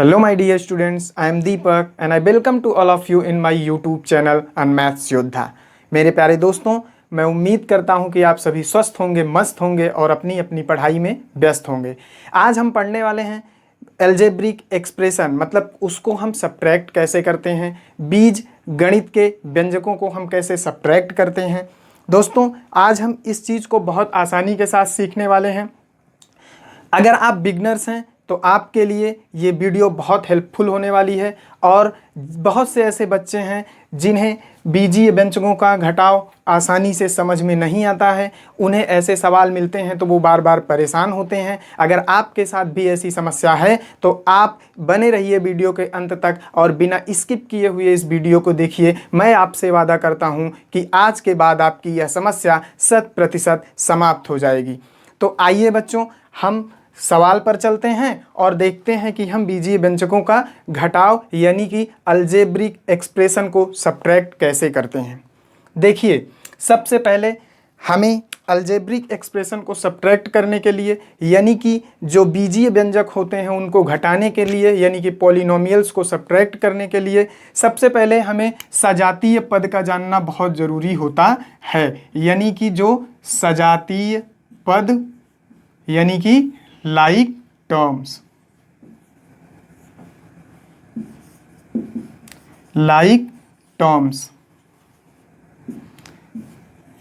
Hello my dear students, I am Deepak and I welcome to all of you in my YouTube channel Unmaths योद्धा। मेरे प्यारे दोस्तों, मैं उम्मीद करता हूं कि आप सभी स्वस्थ होंगे, मस्त होंगे और अपनी अपनी पढ़ाई में व्यस्त होंगे। आज हम पढ़ने वाले हैं एल्जेब्रिक एक्सप्रेशन, मतलब उसको हम सब्ट्रैक्ट कैसे करते हैं, बीज गणित के व्यंजकों को हम कैसे सब्ट्रैक्ट करते हैं। दोस्तों, आज हम इस चीज़ को बहुत आसानी के साथ सीखने वाले हैं। अगर आप बिगनर्स हैं तो आपके लिए ये वीडियो बहुत हेल्पफुल होने वाली है और बहुत से ऐसे बच्चे हैं जिन्हें बीजीय व्यंजकों का घटाव आसानी से समझ में नहीं आता है, उन्हें ऐसे सवाल मिलते हैं तो वो बार बार परेशान होते हैं। अगर आपके साथ भी ऐसी समस्या है तो आप बने रहिए वीडियो के अंत तक और बिना स्किप किए हुए इस वीडियो को देखिए। मैं आपसे वादा करता हूँ कि आज के बाद आपकी यह समस्या 100% समाप्त हो जाएगी। तो आइए बच्चों, हम सवाल पर चलते हैं और देखते हैं कि हम बीजीय व्यंजकों का घटाव यानी कि अलजेब्रिक एक्सप्रेशन को सब्ट्रैक्ट कैसे करते हैं। देखिए, सबसे पहले हमें अलजेब्रिक एक्सप्रेशन को सब्ट्रैक्ट करने के लिए यानी कि जो बीजीय व्यंजक होते हैं उनको घटाने के लिए यानी कि पॉलिनोमियल्स को सब्ट्रैक्ट करने के लिए सबसे पहले हमें सजातीय पद का जानना बहुत ज़रूरी होता है। यानी कि जो सजातीय पद यानी कि लाइक टर्म्स,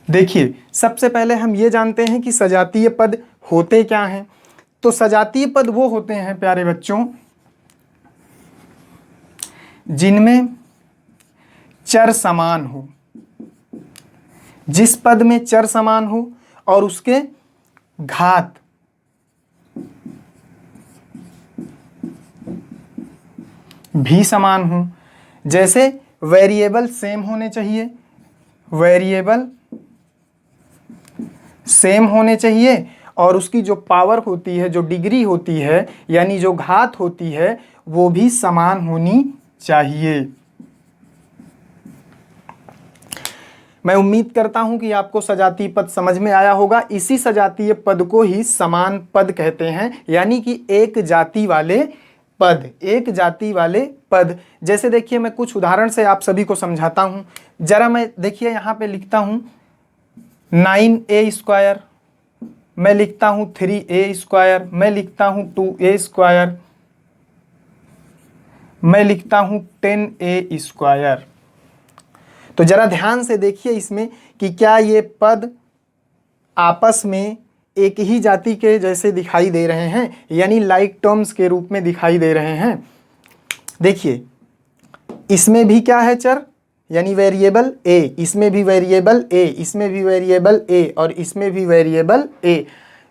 देखिए, सबसे पहले हम ये जानते हैं कि सजातीय पद होते क्या हैं। तो सजातीय पद वो होते हैं प्यारे बच्चों जिनमें चर समान हो, जिस पद में चर समान हो और उसके घात भी समान हो। जैसे वेरिएबल सेम होने चाहिए, वेरिएबल सेम होने चाहिए और उसकी जो पावर होती है, जो डिग्री होती है यानी जो घात होती है वो भी समान होनी चाहिए। मैं उम्मीद करता हूं कि आपको सजातीय पद समझ में आया होगा। इसी सजातीय पद को ही समान पद कहते हैं, यानी कि एक जाति वाले पद, एक जाति वाले पद। जैसे देखिए, मैं कुछ उदाहरण से आप सभी को समझाता हूं। जरा मैं देखिए यहाँ पे लिखता हूं 9a², मैं लिखता हूं 3a², मैं लिखता हूं 2a², मैं लिखता हूं 10a²। तो जरा ध्यान से देखिए इसमें कि क्या ये पद आपस में एक ही जाति के जैसे दिखाई दे रहे हैं, यानी लाइक टर्म्स के रूप में दिखाई दे रहे हैं। देखिए, इसमें भी क्या है चर यानी वेरिएबल ए, इसमें भी वेरिएबल ए, इसमें भी वेरिएबल ए और इसमें भी वेरिएबल ए,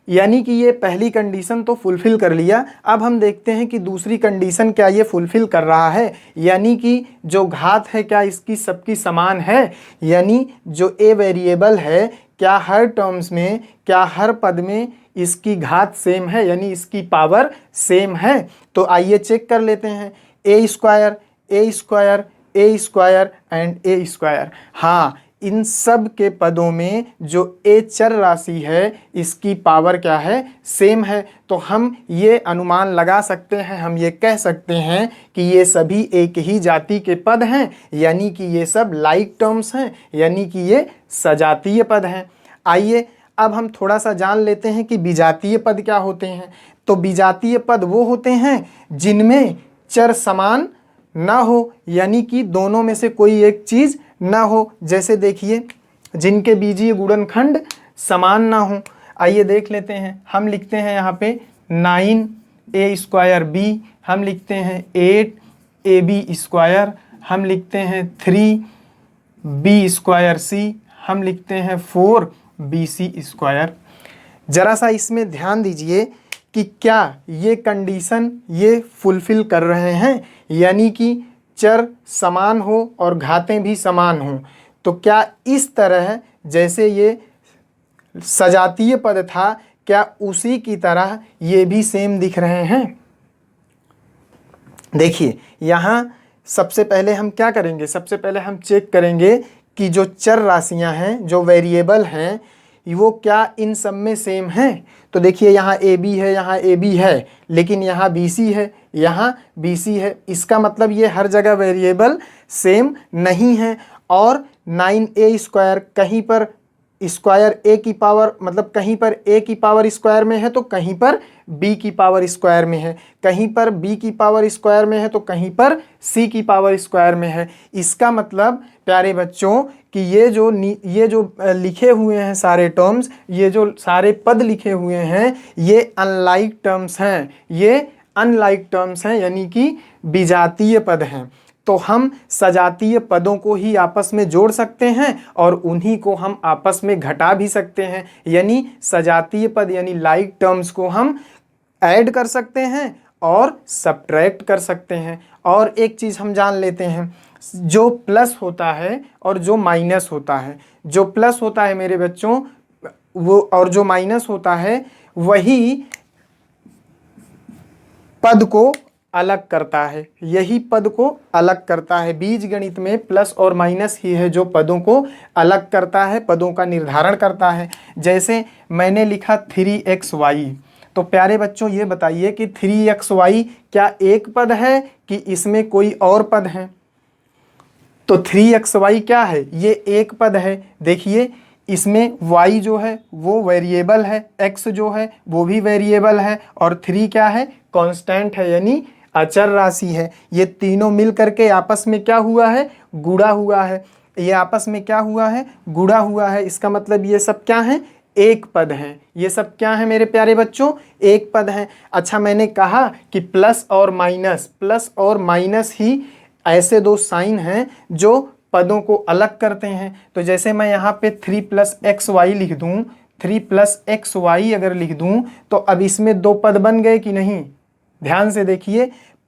यानी कि ये पहली कंडीशन तो फुलफिल कर लिया। अब हम देखते हैं कि दूसरी कंडीशन क्या ये फुलफिल कर रहा है, यानी कि जो घात है क्या इसकी सबकी समान है, यानी जो ए वेरिएबल है क्या हर टर्म्स में, क्या हर पद में इसकी घात सेम है यानी इसकी पावर सेम है। तो आइए चेक कर लेते हैं, a² a² a² and a²। हाँ, इन सब के पदों में जो a चर राशि है इसकी पावर क्या है, सेम है। तो हम ये अनुमान लगा सकते हैं, हम ये कह सकते हैं कि ये सभी एक ही जाति के पद हैं, यानी कि ये सब लाइक टर्म्स हैं, यानी कि ये सजातीय पद हैं। आइए अब हम थोड़ा सा जान लेते हैं कि विजातीय पद क्या होते हैं। तो विजातीय पद वो होते हैं जिनमें चर समान ना हो, यानी कि दोनों में से कोई एक चीज़ ना हो। जैसे देखिए, जिनके बीजीय गुणनखंड समान ना हो। आइए देख लेते हैं, हम लिखते हैं यहाँ पे 9a²b, हम लिखते हैं 8ab², हम लिखते हैं 3b²c, हम लिखते हैं 4bc²। जरा सा इसमें ध्यान दीजिए कि क्या ये कंडीशन ये फुलफिल कर रहे हैं, यानी कि चर समान हो और घातें भी समान हों। तो क्या इस तरह जैसे ये सजातीय पद था, क्या उसी की तरह ये भी सेम दिख रहे हैं। देखिए, यहाँ सबसे पहले हम क्या करेंगे, सबसे पहले हम चेक करेंगे कि जो चर राशियां हैं, जो वेरिएबल हैं, वो क्या इन सब में सेम है? तो देखिए यहाँ ए बी है, यहाँ ए बी है, लेकिन यहाँ बी सी है, यहाँ बी सी है। इसका मतलब ये हर जगह वेरिएबल सेम नहीं है। और 9a² कहीं पर स्क्वायर ए की पावर, मतलब कहीं पर ए की पावर स्क्वायर में है तो कहीं पर बी की पावर स्क्वायर में है, कहीं पर बी की पावर स्क्वायर में है तो कहीं पर सी की पावर स्क्वायर में है। इसका मतलब प्यारे बच्चों कि ये जो लिखे हुए हैं सारे टर्म्स, ये जो सारे पद लिखे हुए हैं, ये अनलाइक टर्म्स हैं, ये अनलाइक टर्म्स हैं, यानी कि विजातीय पद हैं। तो हम सजातीय पदों को ही आपस में जोड़ सकते हैं और उन्हीं को हम आपस में घटा भी सकते हैं। यानी सजातीय पद यानी लाइक टर्म्स को हम ऐड कर सकते हैं और सब्ट्रैक्ट कर सकते हैं। और एक चीज़ हम जान लेते हैं, जो प्लस होता है और जो माइनस होता है, जो प्लस होता है मेरे बच्चों वो, और जो माइनस होता है वही पद को अलग करता है, यही पद को अलग करता है। बीज गणित में प्लस और माइनस ही है जो पदों को अलग करता है, पदों का निर्धारण करता है। जैसे मैंने लिखा 3xy, तो प्यारे बच्चों ये बताइए कि 3xy क्या एक पद है कि इसमें कोई और पद है? तो 3xy क्या है? ये एक पद है। देखिए इसमें y जो है वो वेरिएबल है, x जो है वो भी वेरिएबल है, और 3 क्या है? कांस्टेंट है, यानी अचर राशि है। ये तीनों मिल करके आपस में क्या हुआ है? गुणा हुआ है। ये आपस में क्या हुआ है? गुणा हुआ है। इसका मतलब ये सब क्या है? एक पद हैं। ये सब क्या है मेरे प्यारे बच्चों? एक पद हैं। अच्छा, मैंने कहा कि प्लस और माइनस ही ऐसे दो साइन हैं जो पदों को अलग करते हैं। तो जैसे मैं यहाँ पे 3 + xy लिख दूँ, 3 + xy अगर लिख दूँ तो अब इसमें दो पद बन गए कि नहीं? ध्यान से देखिए,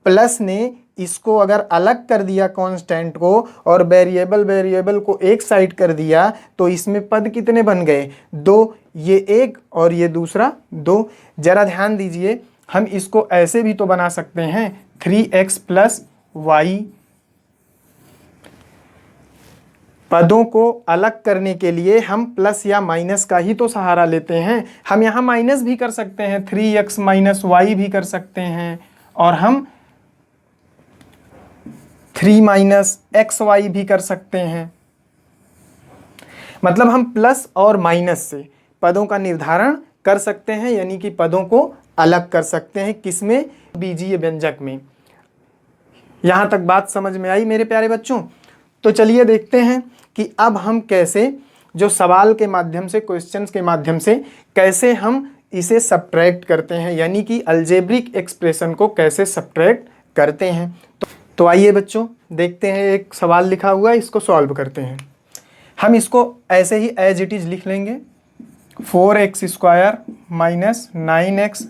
प्लस ने इसको अगर अलग कर दिया कांस्टेंट को और वेरिएबल को एक साइड कर दिया तो इसमें पद कितने बन गए? 2। ये एक और ये दूसरा 2। जरा ध्यान दीजिए, हम इसको ऐसे भी तो बना सकते हैं 3x + y। पदों को अलग करने के लिए हम प्लस या माइनस का ही तो सहारा लेते हैं। हम यहाँ माइनस भी कर सकते हैं, 3x - y भी कर सकते हैं, और हम 3 - xy भी कर सकते हैं। मतलब हम प्लस और माइनस से पदों का निर्धारण कर सकते हैं, यानी कि पदों को अलग कर सकते हैं। किसमें? बीजीय व्यंजक में। यहाँ तक बात समझ में आई मेरे प्यारे बच्चों? तो चलिए देखते हैं कि अब हम कैसे, जो सवाल के माध्यम से, क्वेश्चंस के माध्यम से कैसे हम इसे सब्ट्रैक्ट करते हैं, यानी कि अलजेब्रिक एक्सप्रेशन को कैसे सब्ट्रैक्ट करते हैं। तो आइए बच्चों देखते हैं, एक सवाल लिखा हुआ है, इसको सॉल्व करते हैं। हम इसको ऐसे ही एज इट इज लिख लेंगे, 4x² - 9x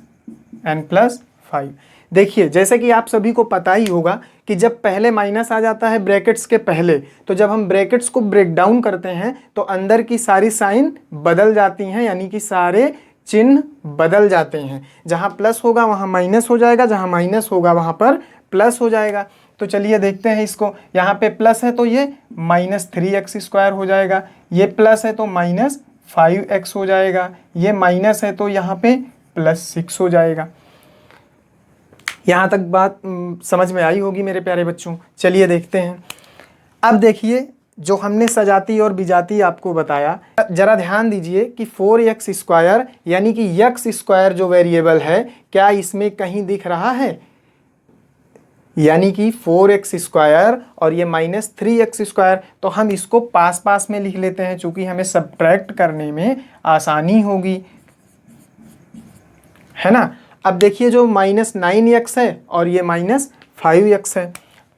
n + 5। देखिए जैसे कि आप सभी को पता ही होगा कि जब पहले माइनस आ जाता है ब्रैकेट्स के पहले, तो जब हम ब्रैकेट्स को ब्रेक डाउन करते हैं तो अंदर की सारी साइन बदल जाती हैं, यानी कि सारे चिन्ह बदल जाते हैं। जहाँ प्लस होगा वहाँ माइनस हो जाएगा, जहाँ माइनस होगा वहाँ पर प्लस हो जाएगा। तो चलिए देखते हैं इसको। यहाँ पे प्लस है तो ये -3x² हो जाएगा, ये प्लस है तो -5x हो जाएगा, ये माइनस है तो यहाँ पे +6 हो जाएगा। यहाँ तक बात समझ में आई होगी मेरे प्यारे बच्चों। चलिए देखते हैं। अब देखिए जो हमने सजाती और विजाती आपको बताया, जरा ध्यान दीजिए कि 4x² यानी कि x² जो वेरिएबल है, क्या इसमें कहीं दिख रहा है? यानी कि 4x² और ये -3x²। तो हम इसको पास पास में लिख लेते हैं, चूंकि हमें सब्ट्रैक्ट करने में आसानी होगी, है ना। अब देखिए जो -9x है और ये -5x है,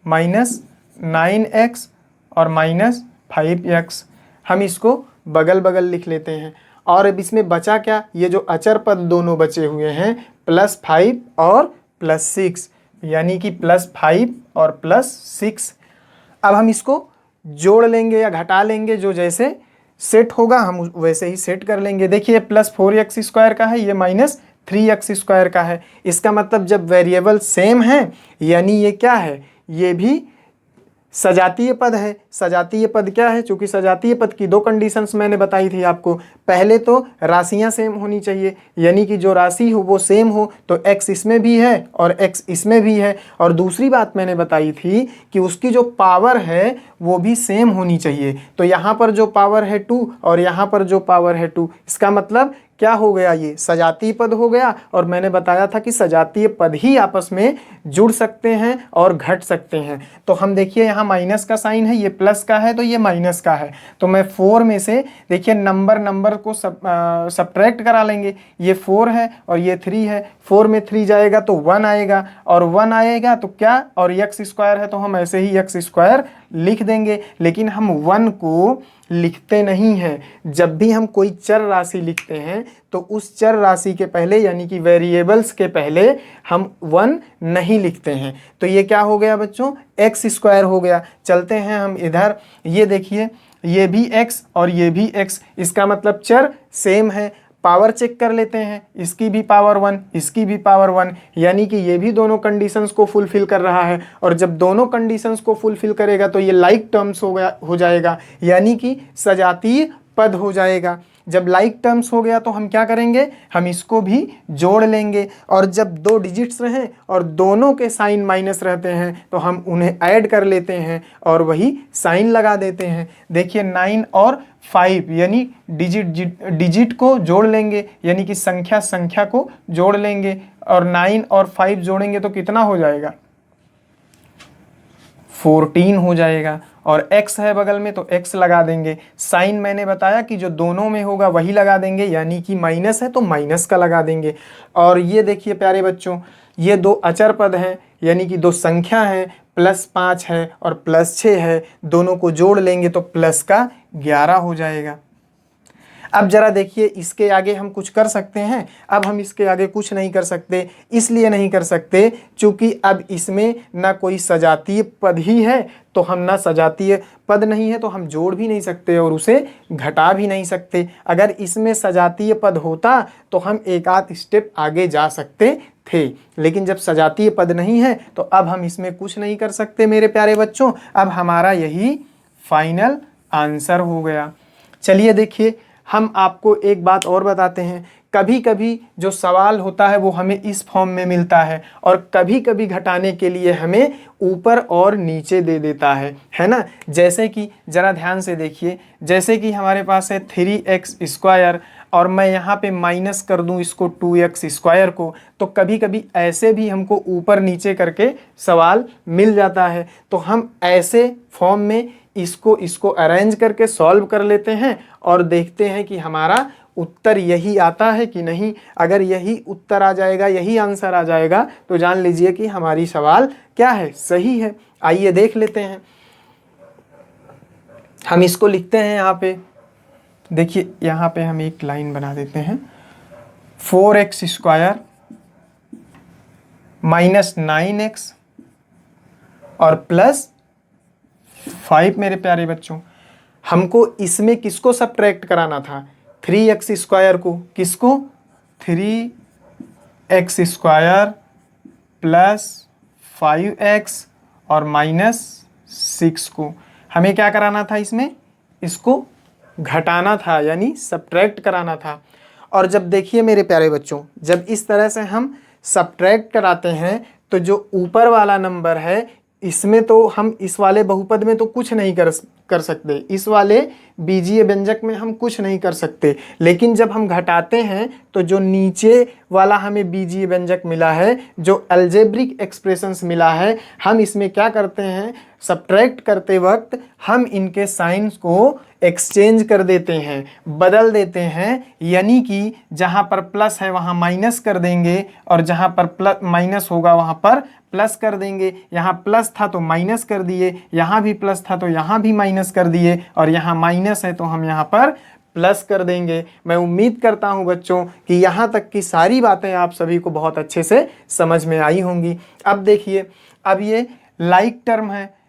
-9x और -5x, हम इसको बगल बगल लिख लेते हैं। और अब इसमें बचा क्या? ये जो अचर पद दोनों बचे हुए हैं, +5 और +6, यानी कि +5 और +6। अब हम इसको जोड़ लेंगे या घटा लेंगे, जो जैसे सेट होगा हम वैसे ही सेट कर लेंगे। देखिए +4x² का है, ये -3x² का है। इसका मतलब जब वेरिएबल सेम है यानी ये क्या है? ये भी सजातीय पद है। सजातीय पद क्या है? चूंकि सजातीय पद की दो कंडीशंस मैंने बताई थी आपको। पहले तो राशियां सेम होनी चाहिए, यानी कि जो राशि हो वो सेम हो, तो x इसमें भी है और x इसमें भी है। और दूसरी बात मैंने बताई थी कि उसकी जो पावर है वो भी सेम होनी चाहिए। तो यहाँ पर जो पावर है 2 और यहाँ पर जो पावर है 2, इसका मतलब क्या हो गया? ये सजातीय पद हो गया। और मैंने बताया था कि सजातीय पद ही आपस में जुड़ सकते हैं और घट सकते हैं। तो हम देखिए यहाँ माइनस का साइन है, ये प्लस का है तो ये माइनस का है। तो मैं 4 में से देखिए नंबर को सब्ट्रैक्ट करा लेंगे। ये 4 है और ये 3 है, 4 में 3 जाएगा तो 1 आएगा, और 1 आएगा तो क्या, और x स्क्वायर है तो हम ऐसे ही x स्क्वायर लिख देंगे। लेकिन हम 1 को लिखते नहीं हैं। जब भी हम कोई चर राशि लिखते हैं तो उस चर राशि के पहले, यानी कि वेरिएबल्स के पहले, हम 1 नहीं लिखते हैं। तो ये क्या हो गया बच्चों? x स्क्वायर हो गया। चलते हैं हम इधर, ये देखिए ये भी x और ये भी x, इसका मतलब चर सेम है। पावर चेक कर लेते हैं, इसकी भी पावर 1, इसकी भी पावर 1, यानी कि ये भी दोनों कंडीशंस को फुलफिल कर रहा है। और जब दोनों कंडीशंस को फुलफिल करेगा तो ये लाइक टर्म्स हो जाएगा, यानी कि सजातीय पद हो जाएगा। जब लाइक टर्म्स हो गया तो हम क्या करेंगे? हम इसको भी जोड़ लेंगे। और जब दो डिजिट्स रहें और दोनों के साइन माइनस रहते हैं तो हम उन्हें ऐड कर लेते हैं और वही साइन लगा देते हैं। देखिए 9 और 5, यानी डिजिट को जोड़ लेंगे, यानी कि संख्या को जोड़ लेंगे, और 9 और 5 जोड़ेंगे तो कितना हो जाएगा? 14 हो जाएगा। और x है बगल में तो x लगा देंगे। साइन मैंने बताया कि जो दोनों में होगा वही लगा देंगे, यानी कि माइनस है तो माइनस का लगा देंगे। और ये देखिए प्यारे बच्चों, ये दो अचर पद हैं, यानी कि दो संख्या हैं, +5 है और +6 है। दोनों को जोड़ लेंगे तो प्लस का 11 हो जाएगा। अब जरा देखिए, इसके आगे हम कुछ कर सकते हैं? अब हम इसके आगे कुछ नहीं कर सकते। इसलिए नहीं कर सकते क्योंकि अब इसमें ना कोई सजातीय पद ही है, तो हम ना सजातीय पद नहीं है तो हम जोड़ भी नहीं सकते और उसे घटा भी नहीं सकते। अगर इसमें सजातीय पद होता तो हम एक आध स्टेप आगे जा सकते थे, लेकिन जब सजातीय पद नहीं है तो अब हम इसमें कुछ नहीं कर सकते मेरे प्यारे बच्चों। अब हमारा यही फाइनल आंसर हो गया। चलिए देखिए, हम आपको एक बात और बताते हैं। कभी कभी जो सवाल होता है वो हमें इस फॉर्म में मिलता है और कभी कभी घटाने के लिए हमें ऊपर और नीचे दे देता है ना। जैसे कि ज़रा ध्यान से देखिए, जैसे कि हमारे पास है 3x स्क्वायर और मैं यहाँ पे माइनस कर दूँ इसको 2x स्क्वायर को, तो कभी कभी ऐसे भी हमको ऊपर नीचे करके सवाल मिल जाता है। तो हम ऐसे फॉर्म में इसको अरेंज करके सॉल्व कर लेते हैं और देखते हैं कि हमारा उत्तर यही आता है कि नहीं। अगर यही उत्तर आ जाएगा, यही आंसर आ जाएगा, तो जान लीजिए कि हमारी सवाल क्या है, सही है। आइए देख लेते हैं। हम इसको लिखते हैं यहाँ पे, देखिए यहाँ पे हम एक लाइन बना देते हैं। 4x स्क्वायर माइनस 9x और +5 मेरे प्यारे बच्चों। हमको इसमें किसको सब्ट्रैक्ट कराना था? 3x स्क्वायर को। किसको? 3x स्क्वायर प्लस 5x और -6 को। हमें क्या कराना था इसमें? इसको घटाना था, यानी सब्ट्रैक्ट कराना था। और जब देखिए मेरे प्यारे बच्चों, जब इस तरह से हम सब्ट्रैक्ट कराते हैं तो जो ऊपर वाला नंबर है इसमें तो हम इस वाले बहुपद में तो कुछ नहीं कर सकते, इस वाले बीजीय व्यंजक में हम कुछ नहीं कर सकते। लेकिन जब हम घटाते हैं तो जो नीचे वाला हमें बीजीय व्यंजक मिला है, जो अलजेब्रिक एक्सप्रेशंस मिला है, हम इसमें क्या करते हैं? सब्ट्रैक्ट करते वक्त हम इनके साइंस को एक्सचेंज कर देते हैं, बदल देते हैं। यानी कि जहाँ पर प्लस है वहाँ माइनस कर देंगे और जहाँ पर प्लस माइनस होगा वहाँ पर प्लस कर देंगे। यहाँ प्लस था तो माइनस कर दिए, यहाँ भी प्लस था तो यहाँ भी माइनस कर दिए, और यहाँ माइनस है तो हम यहाँ पर प्लस कर देंगे। मैं उम्मीद करता हूँ बच्चों कि यहाँ तक की सारी बातें आप सभी को बहुत अच्छे से समझ में आई होंगी। अब देखिए, अब ये लाइक टर्म है,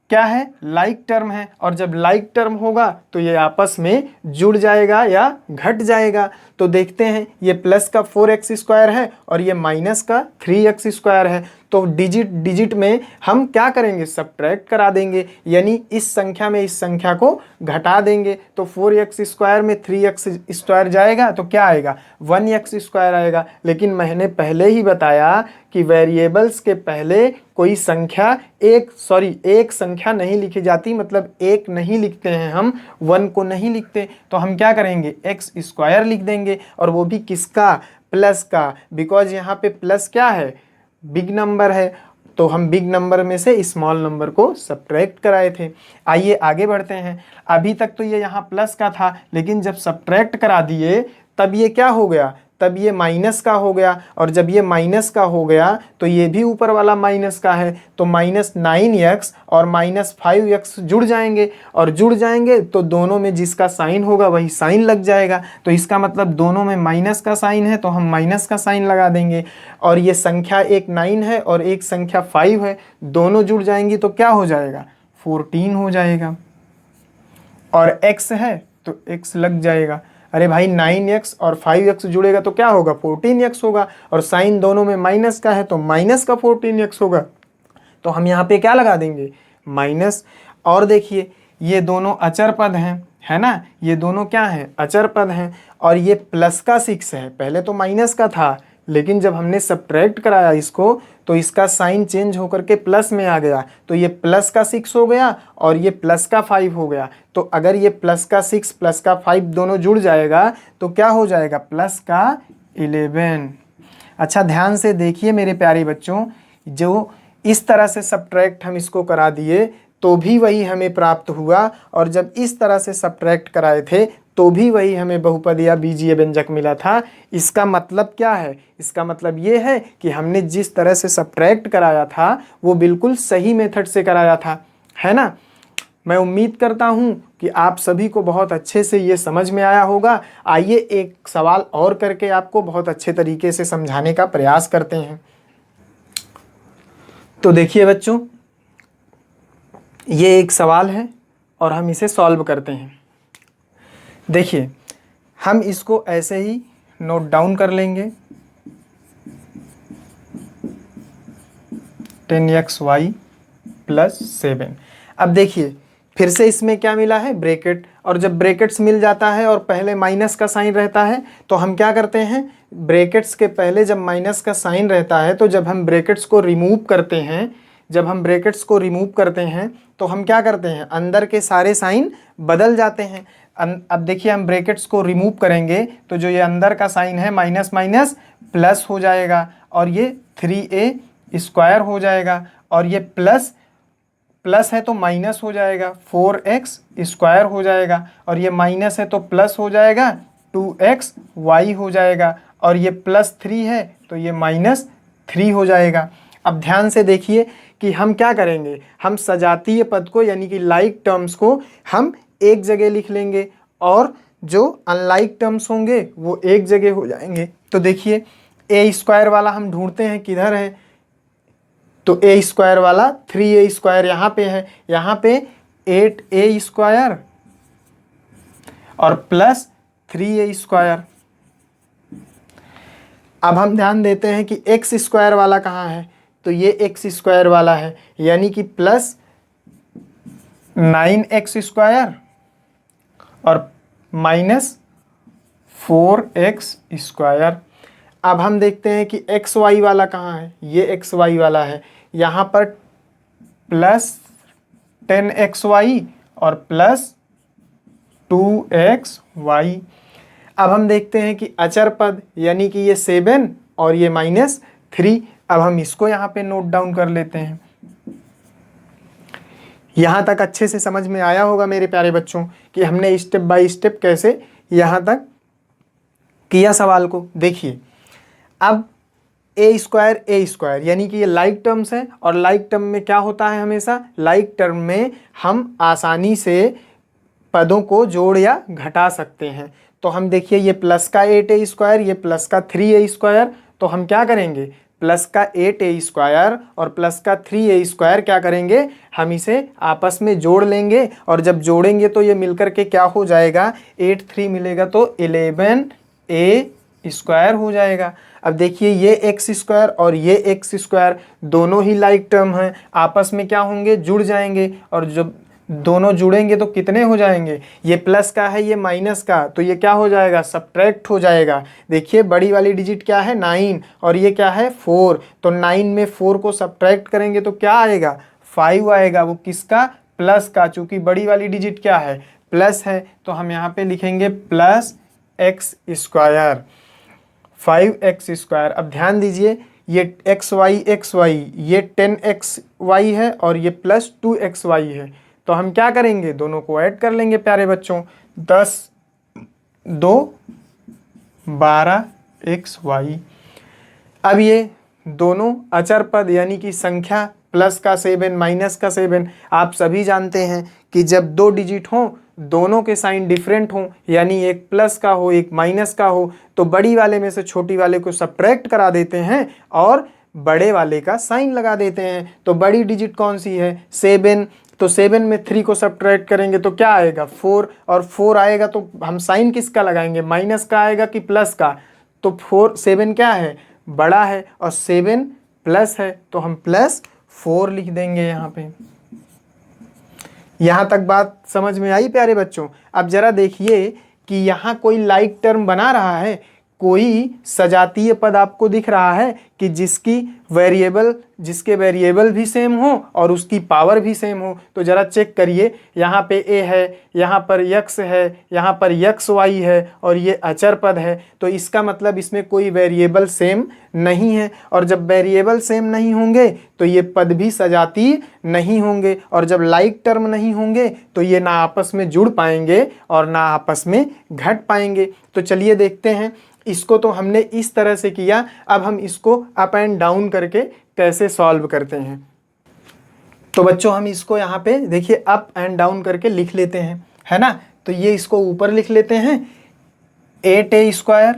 क्या है? लाइक टर्म है। और जब लाइक टर्म होगा तो ये आपस में जुड़ जाएगा या घट जाएगा। तो देखते हैं, ये प्लस का 4x स्क्वायर है और ये माइनस का 3x स्क्वायर है। तो डिजिट डिजिट में हम क्या करेंगे, सब्ट्रैक्ट करा देंगे, यानी इस संख्या में इस संख्या को घटा देंगे। तो 4x स्क्वायर में 3x स्क्वायर जाएगा तो क्या आएगा, 1x स्क्वायर आएगा। लेकिन मैंने पहले ही बताया कि वेरिएबल्स के पहले कोई संख्या एक संख्या नहीं लिखी जाती, मतलब एक नहीं लिखते हैं हम, 1 को नहीं लिखते। तो हम क्या करेंगे, x स्क्वायर लिख देंगे, और वो भी किसका, प्लस का, बिकॉज यहाँ पे प्लस क्या है, बिग नंबर है, तो हम बिग नंबर में से स्मॉल नंबर को सब्ट्रैक्ट कराए थे। आइए आगे बढ़ते हैं। अभी तक तो ये यहाँ प्लस का था, लेकिन जब सब्ट्रैक्ट करा दिए तब ये क्या हो गया, तब ये माइनस का हो गया, और जब ये माइनस का हो गया तो ये भी ऊपर वाला माइनस का है, तो -9x और -5x जुड़ जाएंगे, और जुड़ जाएंगे तो दोनों में जिसका साइन होगा वही साइन लग जाएगा। तो इसका मतलब दोनों में माइनस का साइन है तो हम माइनस का साइन लगा देंगे, और ये संख्या एक 9 है और एक संख्या 5 है, दोनों जुड़ जाएंगी तो क्या हो जाएगा, 14 हो जाएगा, और x है तो x लग जाएगा। अरे भाई 9x और 5x जुड़ेगा तो क्या होगा, 14x होगा, और साइन दोनों में माइनस का है तो माइनस का 14x होगा। तो हम यहाँ पे क्या लगा देंगे, माइनस। और देखिए ये दोनों अचर पद हैं, है ना, ये दोनों क्या हैं, अचर पद हैं, और ये प्लस का 6 है, पहले तो माइनस का था, लेकिन जब हमने सब्ट्रैक्ट कराया इसको तो इसका साइन चेंज होकर के प्लस में आ गया, तो ये प्लस का 6 हो गया और ये प्लस का 5 हो गया। तो अगर ये प्लस का 6 प्लस का 5 दोनों जुड़ जाएगा तो क्या हो जाएगा, प्लस का 11। अच्छा ध्यान से देखिए मेरे प्यारे बच्चों, जो इस तरह से सब्ट्रैक्ट हम इसको करा दिए तो भी वही हमें प्राप्त हुआ, और जब इस तरह से सब्ट्रैक्ट कराए थे तो भी वही हमें बहुपद या बीजीय व्यंजक मिला था। इसका मतलब क्या है, इसका मतलब ये है कि हमने जिस तरह से सब्ट्रैक्ट कराया था वो बिल्कुल सही मेथड से कराया था, है ना। मैं उम्मीद करता हूँ कि आप सभी को बहुत अच्छे से ये समझ में आया होगा। आइए एक सवाल और करके आपको बहुत अच्छे तरीके से समझाने का प्रयास करते हैं। तो देखिए बच्चों, ये एक सवाल है और हम इसे सॉल्व करते हैं। देखिए हम इसको ऐसे ही नोट डाउन कर लेंगे, 10xy + 7। अब देखिए फिर से इसमें क्या मिला है, ब्रैकेट, और जब ब्रैकेट्स मिल जाता है और पहले माइनस का साइन रहता है तो हम क्या करते हैं, ब्रैकेट्स के पहले जब माइनस का साइन रहता है तो जब हम ब्रैकेट्स को रिमूव करते हैं, तो हम क्या करते हैं, अंदर के सारे साइन बदल जाते हैं। अब देखिए हम ब्रैकेट्स को रिमूव करेंगे तो जो ये अंदर का साइन है माइनस माइनस प्लस हो जाएगा, और ये 3a² हो जाएगा, और ये प्लस है तो माइनस हो जाएगा, 4x² हो जाएगा, और ये माइनस है तो प्लस हो जाएगा, 2xy हो जाएगा, और ये +3 है तो ये -3 हो जाएगा। अब ध्यान से देखिए कि हम क्या करेंगे, हम सजातीय पद को यानी कि लाइक टर्म्स को हम एक जगह लिख लेंगे, और जो अनलाइक टर्म्स होंगे वो एक जगह हो जाएंगे। तो देखिए a² वाला हम ढूंढते हैं किधर है, तो a² वाला 3a² यहाँ पे है, यहाँ पे 8a² और +3a²। अब हम ध्यान देते हैं कि x² वाला कहाँ है, तो ये x² वाला है, यानी कि +9x² और -4x²। अब हम देखते हैं कि xy वाला कहाँ है, ये xy वाला है, यहाँ पर +10xy और +2xy। अब हम देखते हैं कि अचर पद यानी कि ये 7 और ये -3। अब हम इसको यहाँ पे नोट डाउन कर लेते हैं। यहाँ तक अच्छे से समझ में आया होगा मेरे प्यारे बच्चों कि हमने स्टेप बाय स्टेप कैसे यहाँ तक किया सवाल को। देखिए अब a² यानी कि ये लाइक टर्म्स है, और लाइक टर्म में क्या होता है, हमेशा लाइक टर्म में हम आसानी से पदों को जोड़ या घटा सकते हैं। तो हम देखिए ये प्लस का 8a², ये प्लस का 3a², तो हम क्या करेंगे, प्लस का 8a² और प्लस का 3a² क्या करेंगे, हम इसे आपस में जोड़ लेंगे, और जब जोड़ेंगे तो ये मिलकर के क्या हो जाएगा, 8 3 मिलेगा तो 11a² हो जाएगा। अब देखिए ये एक्स स्क्वायर और ये एक्स स्क्वायर दोनों ही लाइक टर्म हैं, आपस में क्या होंगे, जुड़ जाएंगे। और जब दोनों जुड़ेंगे तो कितने हो जाएंगे, ये प्लस का है ये माइनस का, तो ये क्या हो जाएगा, सब्ट्रैक्ट हो जाएगा। देखिए बड़ी वाली डिजिट क्या है 9 और ये क्या है 4, तो 9 में 4 को सब्ट्रैक्ट करेंगे तो क्या आएगा, 5 आएगा, वो किसका, प्लस का। चूंकि बड़ी वाली डिजिट क्या है, प्लस है, तो हम यहाँ पे लिखेंगे प्लस एक्स स्क्वायर, 5x²। अब ध्यान दीजिए ये xy ये 10xy है और ये प्लस 2xy है, तो हम क्या करेंगे, दोनों को ऐड कर लेंगे प्यारे बच्चों। 10 2 12xy। अब ये दोनों अचर पद यानी कि संख्या प्लस का 7 माइनस का 7, आप सभी जानते हैं कि जब दो डिजिट हों दोनों के साइन डिफरेंट हों, यानी एक प्लस का हो एक माइनस का हो, तो बड़ी वाले में से छोटी वाले को सब्ट्रैक्ट करा देते हैं और बड़े वाले का साइन लगा देते हैं। तो बड़ी डिजिट कौन सी है, 7, तो 7 में 3 को सब्ट्रैक्ट करेंगे तो क्या आएगा 4, और 4 आएगा तो हम साइन किसका लगाएंगे, माइनस का आएगा कि प्लस का। तो 7 क्या है, बड़ा है, और 7 प्लस है, तो हम +4 लिख देंगे यहाँ पे। यहाँ तक बात समझ में आई प्यारे बच्चों। अब जरा देखिए कि यहाँ कोई लाइक टर्म बना रहा है, कोई सजातीय पद आपको दिख रहा है कि जिसके वेरिएबल भी सेम हो और उसकी पावर भी सेम हो। तो ज़रा चेक करिए, यहाँ पे a है, यहाँ पर x है, यहाँ पर xy है और ये अचर पद है, तो इसका मतलब इसमें कोई वेरिएबल सेम नहीं है। और जब वेरिएबल सेम नहीं होंगे तो ये पद भी सजातीय नहीं होंगे, और जब लाइक टर्म नहीं होंगे तो ये ना आपस में जुड़ पाएंगे और ना आपस में घट पाएंगे। तो चलिए देखते हैं, इसको तो हमने इस तरह से किया, अब हम इसको अप एंड डाउन करके कैसे सॉल्व करते हैं। तो बच्चों हम इसको यहाँ पे देखिए अप एंड डाउन करके लिख लेते हैं, है ना। तो ये इसको ऊपर लिख लेते हैं 8a²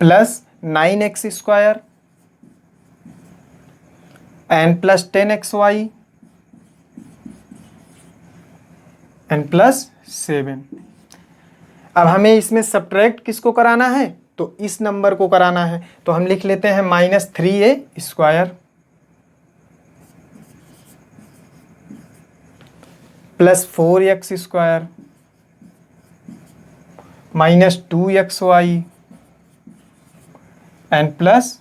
plus 9x² and plus 10xy and plus 7। अब हमें इसमें सब्ट्रैक्ट किसको कराना है, तो इस नंबर को कराना है, तो हम लिख लेते हैं -3a² plus 4x² minus 2xy and plus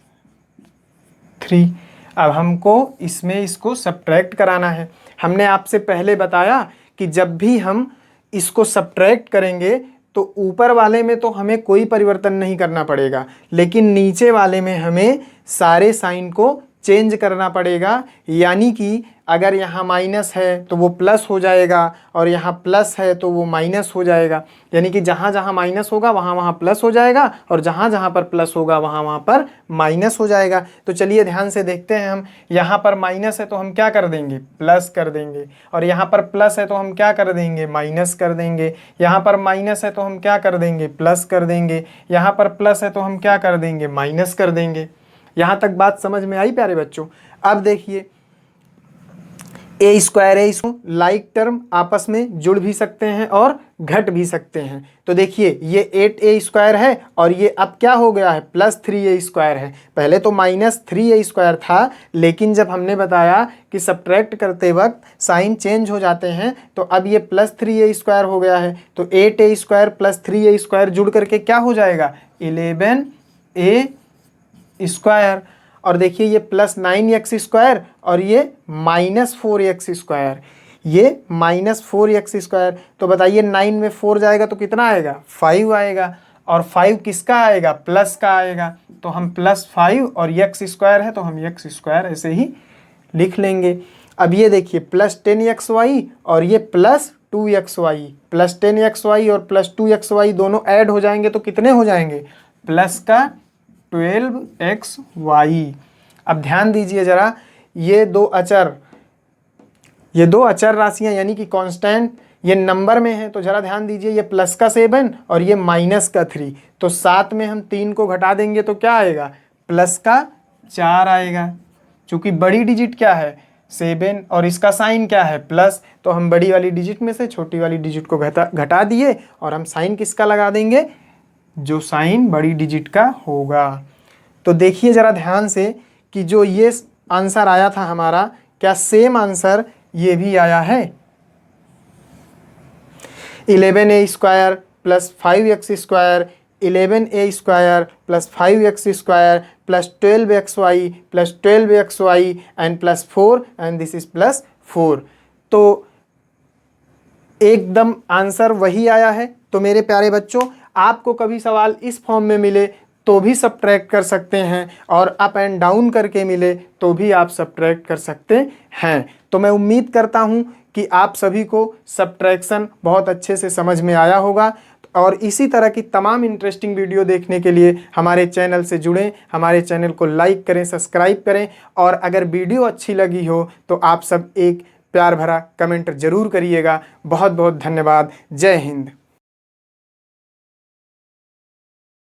3। अब हमको इसमें इसको सब्ट्रैक्ट कराना है। हमने आपसे पहले बताया कि जब भी हम इसको सब्ट्रैक्ट करेंगे तो ऊपर वाले में तो हमें कोई परिवर्तन नहीं करना पड़ेगा, लेकिन नीचे वाले में हमें सारे साइन को चेंज करना पड़ेगा। यानी कि अगर यहाँ माइनस है तो वो प्लस हो जाएगा और यहाँ प्लस है तो वो माइनस हो जाएगा। यानी कि जहाँ जहाँ माइनस होगा वहाँ वहाँ प्लस हो जाएगा और जहाँ जहाँ पर प्लस होगा वहाँ वहाँ पर माइनस हो जाएगा। तो चलिए ध्यान से देखते हैं हम, यहाँ पर माइनस है तो हम क्या कर देंगे, प्लस कर देंगे, और यहाँ पर प्लस है तो हम क्या कर देंगे, माइनस कर देंगे। यहाँ पर माइनस है तो हम क्या कर देंगे, प्लस कर देंगे। यहाँ पर प्लस है तो हम क्या कर देंगे, माइनस कर देंगे। यहाँ तक बात समझ में आई प्यारे बच्चों। अब देखिए a² लाइक टर्म आपस में जुड़ भी सकते हैं और घट भी सकते हैं। तो देखिए ये 8a² है और ये अब क्या हो गया है, +3a² है। पहले तो -3a² था, लेकिन जब हमने बताया कि सब्ट्रैक्ट करते वक्त साइन चेंज हो जाते हैं तो अब ये +3a² हो गया है। तो 8a² प्लस 3a² जुड़ करके क्या हो जाएगा, 11a²। और देखिए ये +9x² और ये -4x², ये -4x²। तो बताइए 9 में 4 जाएगा तो कितना आएगा, 5 आएगा, और 5 किसका आएगा, प्लस का आएगा। तो हम +5 और x² है तो हम x² ऐसे ही लिख लेंगे। अब ये देखिए +10xy और ये +2xy, +10xy और +2xy दोनों ऐड हो जाएंगे तो कितने हो जाएंगे, प्लस का 12xy। अब ध्यान दीजिए जरा, ये दो अचर राशियां यानी कि कांस्टेंट ये नंबर में है, तो जरा ध्यान दीजिए, ये प्लस का 7 और ये माइनस का 3, तो 7 में हम 3 को घटा देंगे तो क्या आएगा, प्लस का 4 आएगा। चूंकि बड़ी डिजिट क्या है 7 और इसका साइन क्या है प्लस, तो हम बड़ी वाली डिजिट में से छोटी वाली डिजिट को घटा दिए और हम साइन किसका लगा देंगे, जो साइन बड़ी डिजिट का होगा। तो देखिए ज़रा ध्यान से कि जो ये आंसर आया था हमारा, क्या सेम आंसर ये भी आया है? 11a square plus 5x² 11a² plus 5x² plus 12xy plus 12xy and plus 4 and this is plus 4। तो एकदम आंसर वही आया है। तो मेरे प्यारे बच्चों, आपको कभी सवाल इस फॉर्म में मिले तो भी सब्ट्रैक्ट कर सकते हैं, और अप एंड डाउन करके मिले तो भी आप सब्ट्रैक्ट कर सकते हैं। तो मैं उम्मीद करता हूं कि आप सभी को सब्ट्रैक्शन बहुत अच्छे से समझ में आया होगा, और इसी तरह की तमाम इंटरेस्टिंग वीडियो देखने के लिए हमारे चैनल से जुड़ें, हमारे चैनल को लाइक करें, सब्सक्राइब करें, और अगर वीडियो अच्छी लगी हो तो आप सब एक प्यार भरा कमेंट जरूर करिएगा। बहुत बहुत धन्यवाद। जय हिंद।